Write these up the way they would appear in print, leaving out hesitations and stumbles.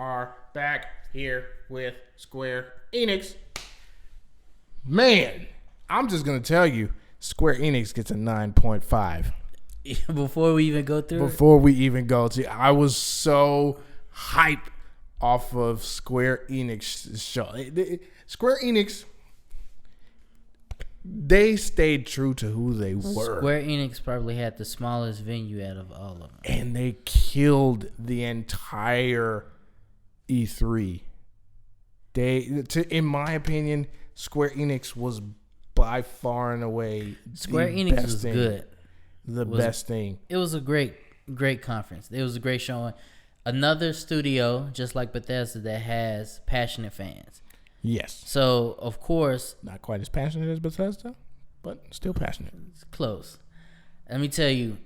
are back here with Square Enix. Man, I'm just going to tell you, Square Enix gets a 9.5. Before we even go through Before we even go to, I was so hyped off of Square Enix show. Square Enix, they stayed true to who they were. Square Enix probably had the smallest venue out of all of them. And they killed the entire E3. In my opinion, Square Enix was by far and away Square Enix was good. The best thing. It was a great conference. It was a great showing. Another studio, just like Bethesda, that has passionate fans. Yes. So, of course... Not quite as passionate as Bethesda, but still passionate. It's close. Let me tell you,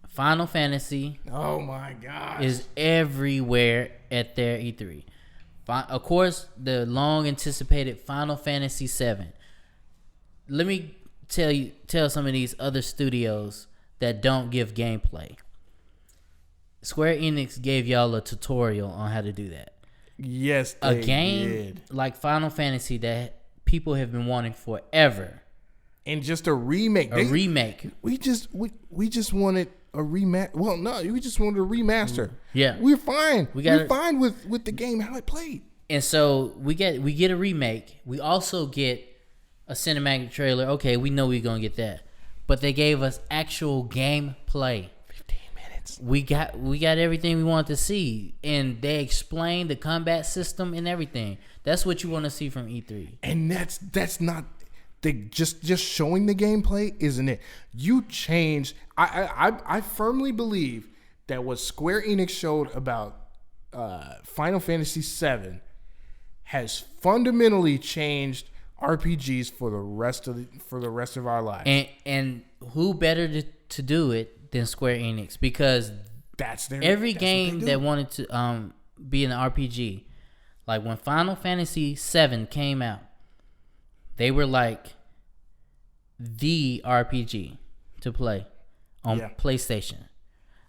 Final Fantasy... Oh, my gosh. ...is everywhere at their E3. Of course, the long-anticipated Final Fantasy VII. Let me tell some of these other studios that don't give gameplay. Square Enix gave y'all a tutorial on how to do that. Yes, they did. Like Final Fantasy that people have been wanting forever, and just a remake. We just wanted a remaster. Well, no, we just wanted a remaster. Yeah, we're fine. We're fine with the game how it played. And so we get a remake. We also get a cinematic trailer. Okay, we know we're gonna get that, but they gave us actual gameplay. We got everything we wanted to see, and they explained the combat system and everything. That's what you want to see from E3. And that's not just showing the gameplay, isn't it? You changed. I firmly believe that what Square Enix showed about Final Fantasy VII has fundamentally changed RPGs for the rest of our lives. And who better to do it than Square Enix, because every game that wanted to be an RPG, like when Final Fantasy VII came out, they were like the RPG to play on PlayStation.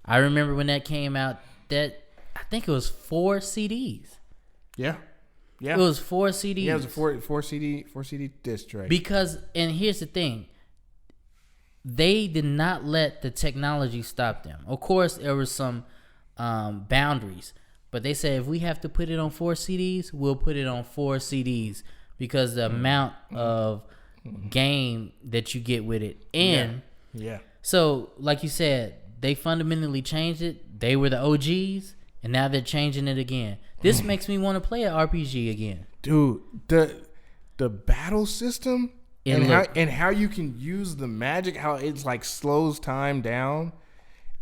I remember when that came out, that I think it was 4 CDs. Yeah. It was 4 CDs. Yeah, it was a 4 CD disc tray. Because, and here's the thing, they did not let the technology stop them. Of course, there were some boundaries, but they said if we have to put it on 4 CDs, we'll put it on 4 CDs because the amount of game that you get with it. And so, like you said, they fundamentally changed it. They were the OGs, and now they're changing it again. This makes me want to play an RPG again. Dude, the battle system... And how you can use the magic, how it's like slows time down,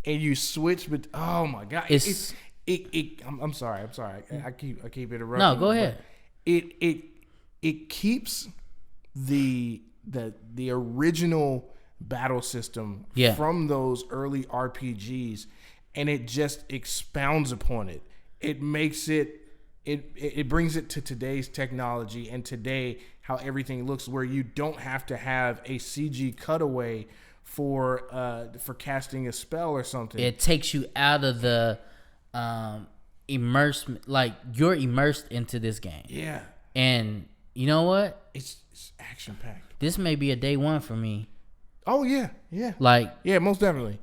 and you switch. But oh my god, I'm sorry. I keep interrupting. No, go ahead. It keeps the original battle system from those early RPGs, and it just expounds upon it. It makes it brings it to today's technology and today how everything looks, where you don't have to have a CG cutaway for casting a spell or something. It takes you out of the immersed, like you're immersed into this game. Yeah. And you know what? It's action packed. This may be a day one for me. Oh yeah. Yeah, most definitely.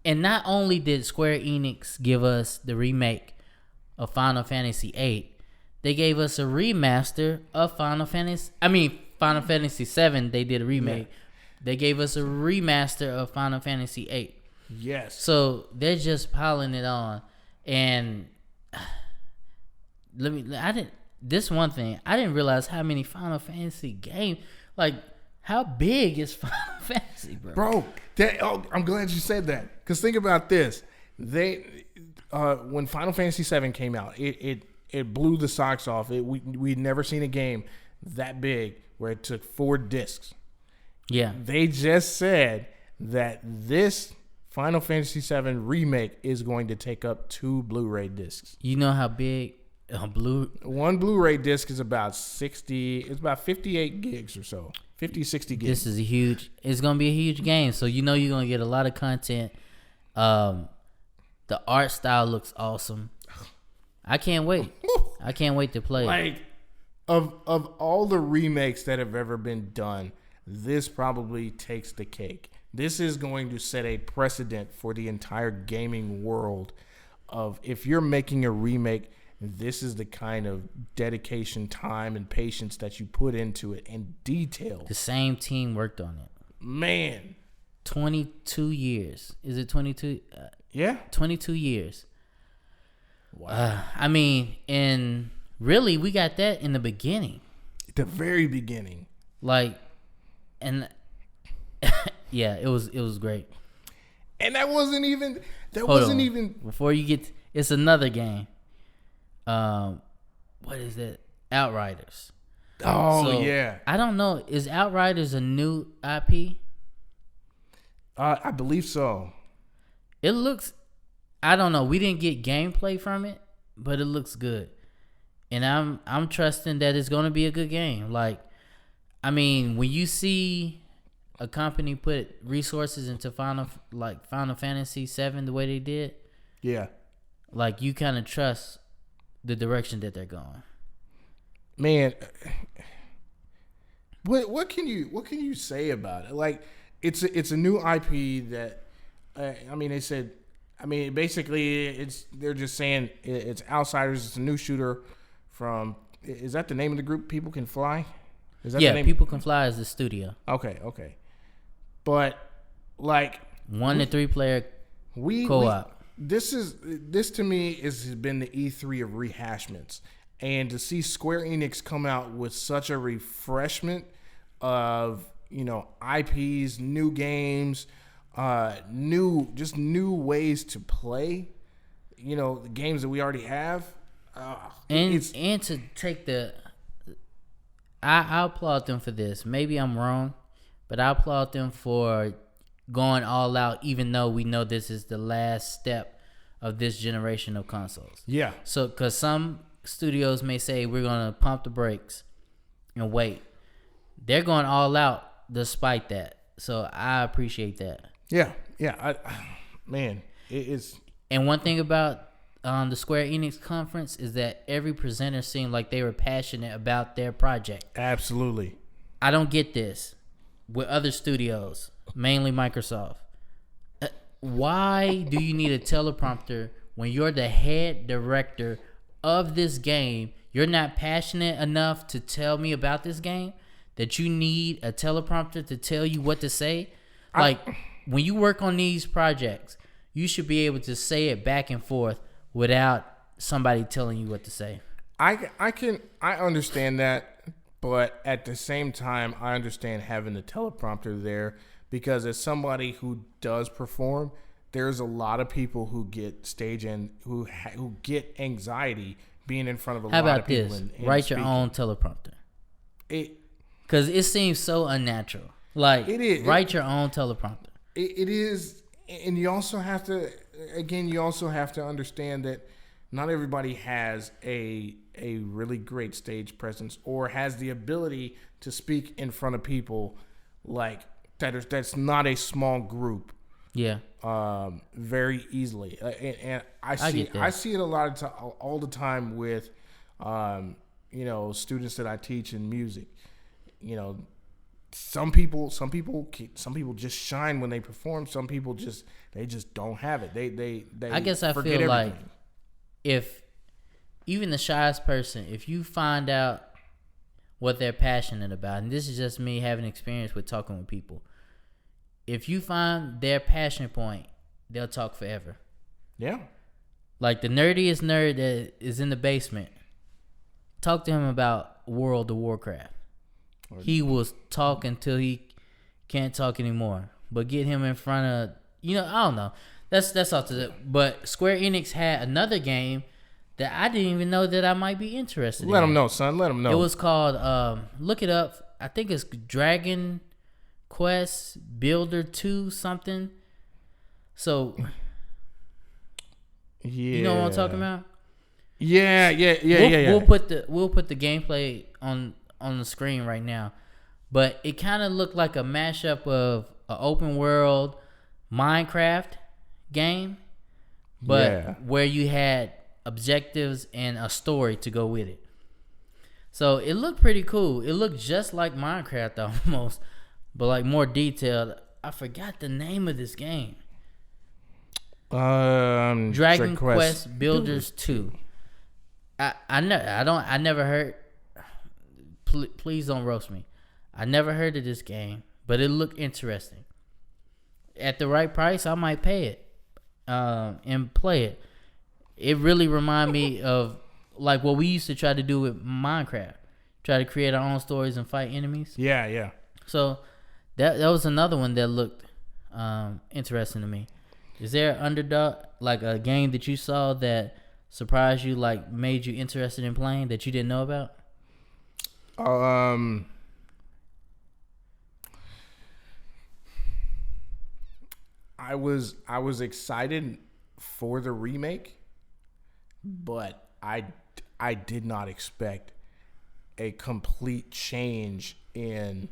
And not only did Square Enix give us the remake of Final Fantasy VIII, they gave us a remaster of Final Fantasy VII. They did a remake. Yeah. They gave us a remaster of Final Fantasy VIII. Yes. So they're just piling it on. And this one thing, I didn't realize how many Final Fantasy games, like how big is Final Fantasy, bro? I'm glad you said that. Because think about this. When Final Fantasy VII came out, it blew the socks off. We'd never seen a game that big where it took 4 discs. Yeah. They just said that this Final Fantasy VII remake is going to take up 2 Blu-ray discs. You know how big one Blu-ray disc is about 58 gigs or so. 50, 60 gigs. It's going to be a huge game. So you know you're going to get a lot of content. The art style looks awesome. I can't wait. I can't wait to play. Like, of all the remakes that have ever been done, this probably takes the cake. This is going to set a precedent for the entire gaming world of, if you're making a remake, this is the kind of dedication, time, and patience that you put into it, and detail. The same team worked on it. Man. 22 years. Is it 22? Yeah. 22 years. Wow. I mean, and really, we got that in the beginning. The very beginning. Like, and yeah, it was great. And that wasn't even. Before you get, it's another game. What is that? Outriders. Oh, so, yeah. I don't know. Is Outriders a new IP? I believe so. It looks, I don't know. We didn't get gameplay from it, but it looks good. And I'm trusting that it's going to be a good game. Like, I mean, when you see a company put resources into Final Fantasy VII the way they did, yeah, like, you kind of trust the direction that they're going. Man, what can you say about it? Like, it's a new IP that, I mean, they said, I mean, basically they're just saying it's Outsiders. It's a new shooter from, is that the name of the group? People Can Fly? Is that the name? People Can Fly is the studio. Okay. But like 1 to 3 player co-op. This to me has been the E3 of rehashments, and to see Square Enix come out with such a refreshment of, you know, IPs, new games, new ways to play, you know, the games that we already have, and to take I applaud them for this. Maybe I'm wrong, but I applaud them for going all out, even though we know this is the last step of this generation of consoles. Yeah. So, because some studios may say we're going to pump the brakes and wait. They're going all out despite that. So, I appreciate that. Yeah. Man, it is. And one thing about the Square Enix conference is that every presenter seemed like they were passionate about their project. Absolutely. I don't get this with other studios, mainly Microsoft. Why do you need a teleprompter when you're the head director of this game? You're not passionate enough to tell me about this game that you need a teleprompter to tell you what to say? Like, when you work on these projects, you should be able to say it back and forth without somebody telling you what to say. I understand that. But at the same time, I understand having the teleprompter there, because as somebody who does perform, there's a lot of people who get stage and who get anxiety being in front of a lot of people. How about this? Write your own teleprompter. Because it seems so unnatural. Like, it is. Write your own teleprompter. It is, and you also have to understand that not everybody has a really great stage presence or has the ability to speak in front of people like that. That's not a small group. Yeah. Very easily, and I see it a lot of all the time with, you know, students that I teach in music. You know, some people just shine when they perform. Some people just don't have it. They I guess I feel everything. Like, if even the shyest person, if you find out what they're passionate about, and this is just me having experience with talking with people, if you find their passion point, they'll talk forever. Yeah. Like, the nerdiest nerd that is in the basement, talk to him about World of Warcraft. He will talk until he can't talk anymore. But get him in front of, you know, I don't know. That's all to it. But Square Enix had another game that I didn't even know that I might be interested in. Let them know, son. Let them know. It was called, look it up. I think it's Dragon Quest Builder 2 something. So, yeah. You know what I'm talking about? Yeah. We'll put the gameplay on the screen right now. But it kind of looked like a mashup of an open world Minecraft game, but where you had objectives and a story to go with it. So it looked pretty cool. It looked just like Minecraft almost, but like more detailed. I forgot the name of this game. Dragon Quest Builders 2. I never heard. Please don't roast me. I never heard of this game, but it looked interesting. At the right price, I might pay it and play it. It really reminded me of like what we used to try to do with Minecraft. Try to create our own stories and fight enemies. Yeah. So that was another one that looked interesting to me. Is there an underdog, like a game that you saw that surprised you, like made you interested in playing that you didn't know about? I was excited for the remake, but I did not expect a complete change in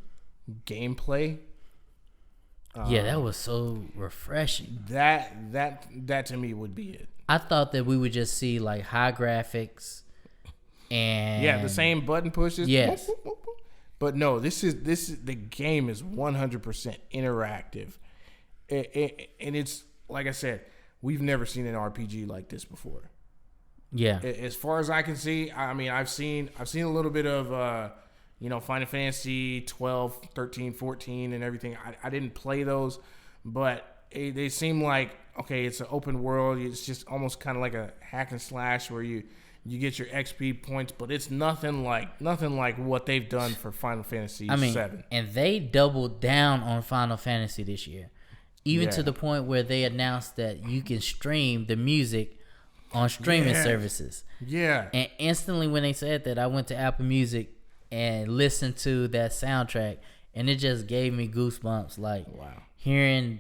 gameplay. Yeah, that was so refreshing. That to me would be it. I thought that we would just see like high graphics and the same button pushes. Yes, but no, this is the game is 100% interactive, and it's like I said, we've never seen an RPG like this before. Yeah, as far as I can see, I mean, I've seen a little bit of Final Fantasy 12, 13, 14 and everything. I didn't play those, but they seem like, okay, it's an open world. It's just almost kind of like a hack and slash where you get your XP points, but it's nothing like what they've done for Final Fantasy 7. And they doubled down on Final Fantasy this year, even to the point where they announced that you can stream the music on streaming services. Yeah. And instantly when they said that, I went to Apple Music and listened to that soundtrack, and it just gave me goosebumps, like hearing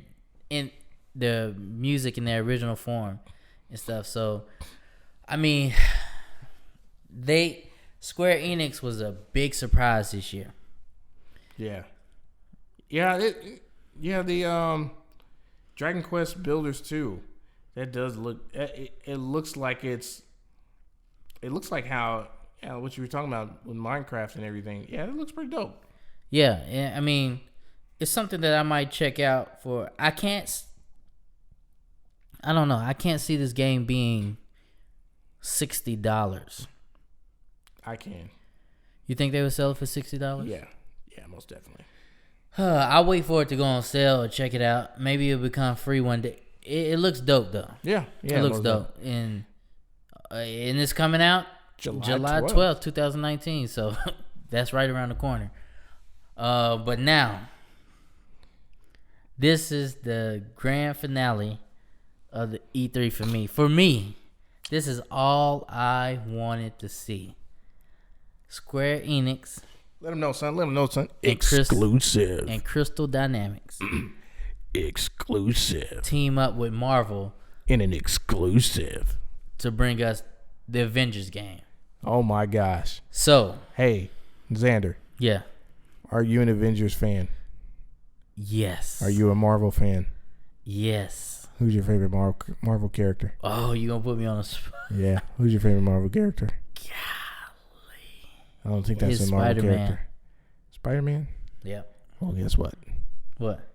in the music in their original form and stuff. So, I mean, Square Enix was a big surprise this year. Yeah. The Dragon Quest Builders 2. That does look. It looks like it looks like how what you were talking about with Minecraft and everything. Yeah, it looks pretty dope. Yeah. I mean, it's something that I might check out for. I don't know. I can't see this game being $60. I can. You think they would sell it for $60? Yeah, most definitely. I'll wait for it to go on sale or check it out. Maybe it'll become free one day. It looks dope though. Yeah, it looks dope. And it's coming out July 12th, 2019. So that's right around the corner. But now, this is the grand finale of the E3 for me. For me, this is all I wanted to see. Square Enix. Let them know, son. Exclusive. And Crystal Dynamics. Exclusive. Team up with Marvel in an exclusive to bring us the Avengers game. Oh my gosh. So, hey, Xander. Yeah. Are you an Avengers fan? Yes. Are you a Marvel fan? Yes. Who's your favorite Marvel character? Oh, you gonna put me on a spot? Yeah. Who's your favorite Marvel character? Golly. I don't think that's a Marvel character. Spider-Man? Yep. Well, guess what? What?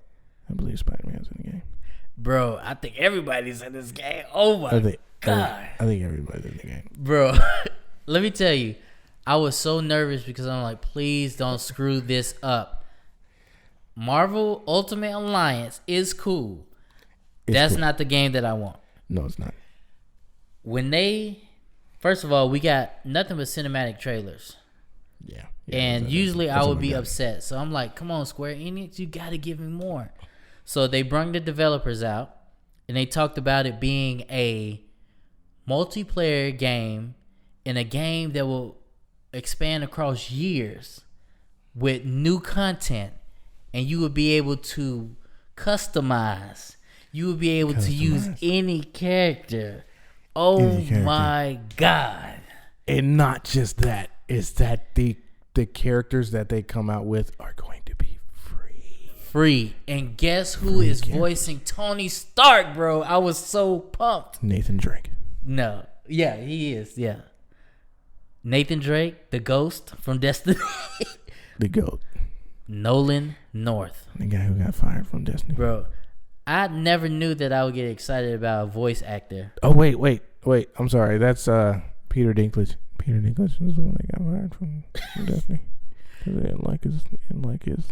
I believe Spider-Man's in the game. Bro, I think everybody's in this game. Oh my God. I think everybody's in the game. Bro, let me tell you, I was so nervous because I'm like, please don't screw this up. Marvel Ultimate Alliance is cool. That's cool. Not the game that I want. No, it's not. First of all, we got nothing but cinematic trailers. Yeah. And usually I would be upset. So I'm like, come on, Square Enix, you got to give me more. So they brought the developers out, and they talked about it being a multiplayer game and a game that will expand across years with new content, and you would be able to customize. You would be able to use any character. Oh my God. And not just that, is that the characters that they come out with are going to be free. And guess who is voicing Tony Stark, bro? I was so pumped. Nathan Drake. No. Yeah, he is. Yeah. Nathan Drake, the ghost from Destiny. The GOAT. Nolan North. The guy who got fired from Destiny. Bro, I never knew that I would get excited about a voice actor. Oh, wait. I'm sorry. That's Peter Dinklage. Peter Dinklage is the one that got fired from Destiny. Because they didn't like his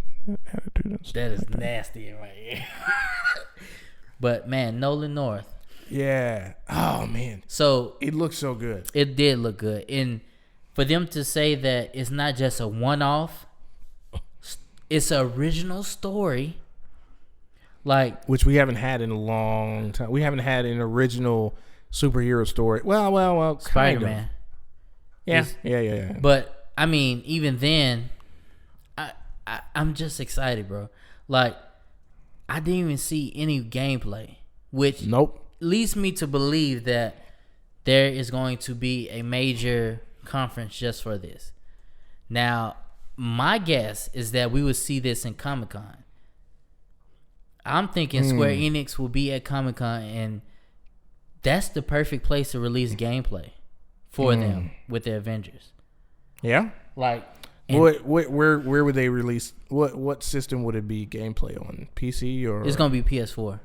attitude and stuff. That is like nasty in my ear. But, man, Nolan North. Yeah. Oh, man. So it looked so good. It did look good. And for them to say that it's not just a one-off, it's an original story. Like, which we haven't had in a long time. We haven't had an original superhero story. Well, Spider-Man. Kind of. Yeah. But, I mean, even then, I'm just excited, bro. Like, I didn't even see any gameplay, which leads me to believe that there is going to be a major conference just for this. Now, my guess is that we would see this in Comic-Con. I'm thinking Square Enix will be at Comic-Con, and that's the perfect place to release gameplay for them with the Avengers. Yeah? Like, where would they release? What system would it be gameplay on? PC or? It's gonna be PS4.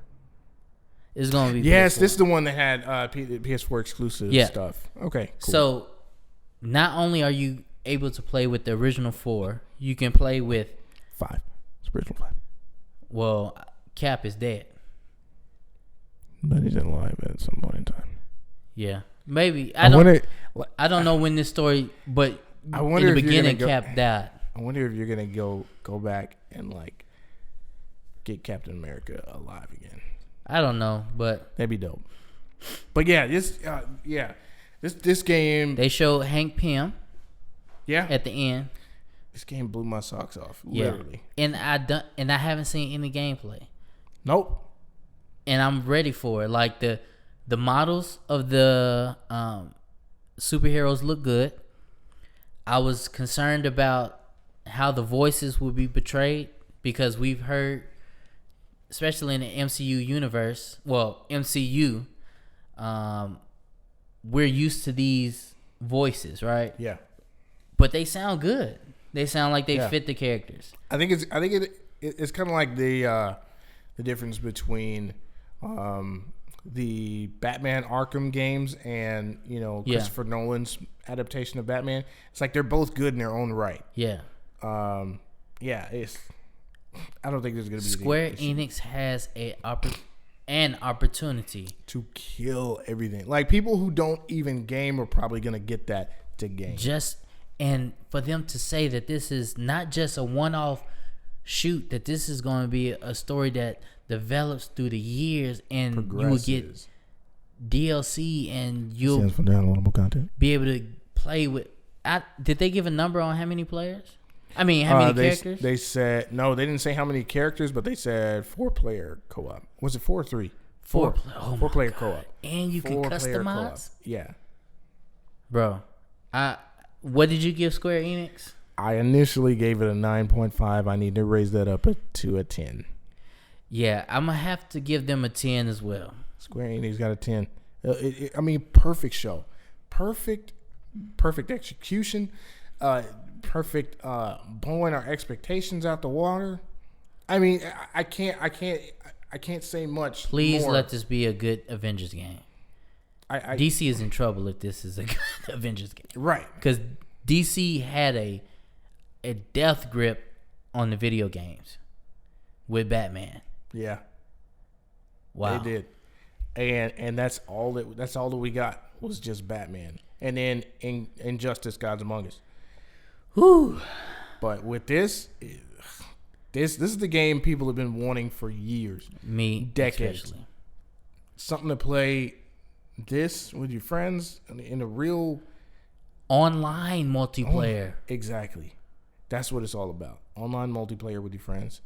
It's gonna be. Yes, PS4. this is the one that had PS4 exclusive stuff. Okay, cool. So, not only are you able to play with the original 4, you can play with 5. It's original 5. Well, Cap is dead. But he's alive at some point in time. Yeah, maybe. I don't know when this story, but I wonder in the beginning, Cap died. I wonder if you're gonna go back and like get Captain America alive again. I don't know, but that'd be dope. But yeah, this game. They showed Hank Pym. Yeah. At the end. This game blew my socks off. Literally. And I haven't seen any gameplay. Nope. And I'm ready for it. Like the models of the superheroes look good. I was concerned about how the voices would be portrayed because we've heard, especially in the MCU universe, MCU, we're used to these voices, right? Yeah. But they sound good. They sound like they fit the characters. I think it's kind of like the difference between the Batman Arkham games and Christopher Nolan's adaptation of Batman. It's like they're both good in their own right. Yeah. It's. I don't think there's gonna be Square Enix has an opportunity to kill everything. Like people who don't even game are probably gonna get that to game. And for them to say that this is not just a one-off shoot, that this is going to be a story that develops through the years, and you will get DLC, and you'll stands for downloadable content. Be able to play with. Did they give a number on how many players? I mean, how many characters? They said no. They didn't say how many characters, but they said 4-player co-op. Was it 4 or 3? 4-player co-op, and you can customize. Co-op. Yeah, bro. What did you give Square Enix? I initially gave it a 9.5. I need to raise that up to a 10. Yeah, I'm going to have to give them a 10 as well. Square Enix got a 10. Perfect show. Perfect execution. Perfect blowing our expectations out the water. I mean, I can't say much. Please more. let this be a good Avengers game. DC is in trouble if this is a good Avengers game. Right. Because DC had a death grip on the video games with Batman. Yeah. Wow. They did. And that's all that we got was just Batman. And then Injustice Gods Among Us. Whew. But with this is the game people have been wanting for years. Decades. Especially. Something to play this with your friends in a real online multiplayer. Exactly. That's what it's all about. Online multiplayer with your friends,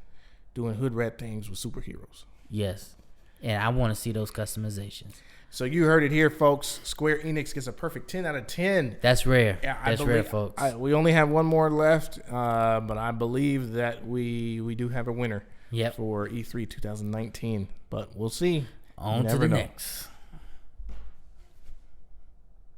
doing hood rat things with superheroes. Yes. And I want to see those customizations. So you heard it here, folks. Square Enix gets a perfect 10 out of 10. That's rare. That's rare, folks. We only have one more left, but I believe that we do have a winner for E3 2019. But we'll see. On to the next.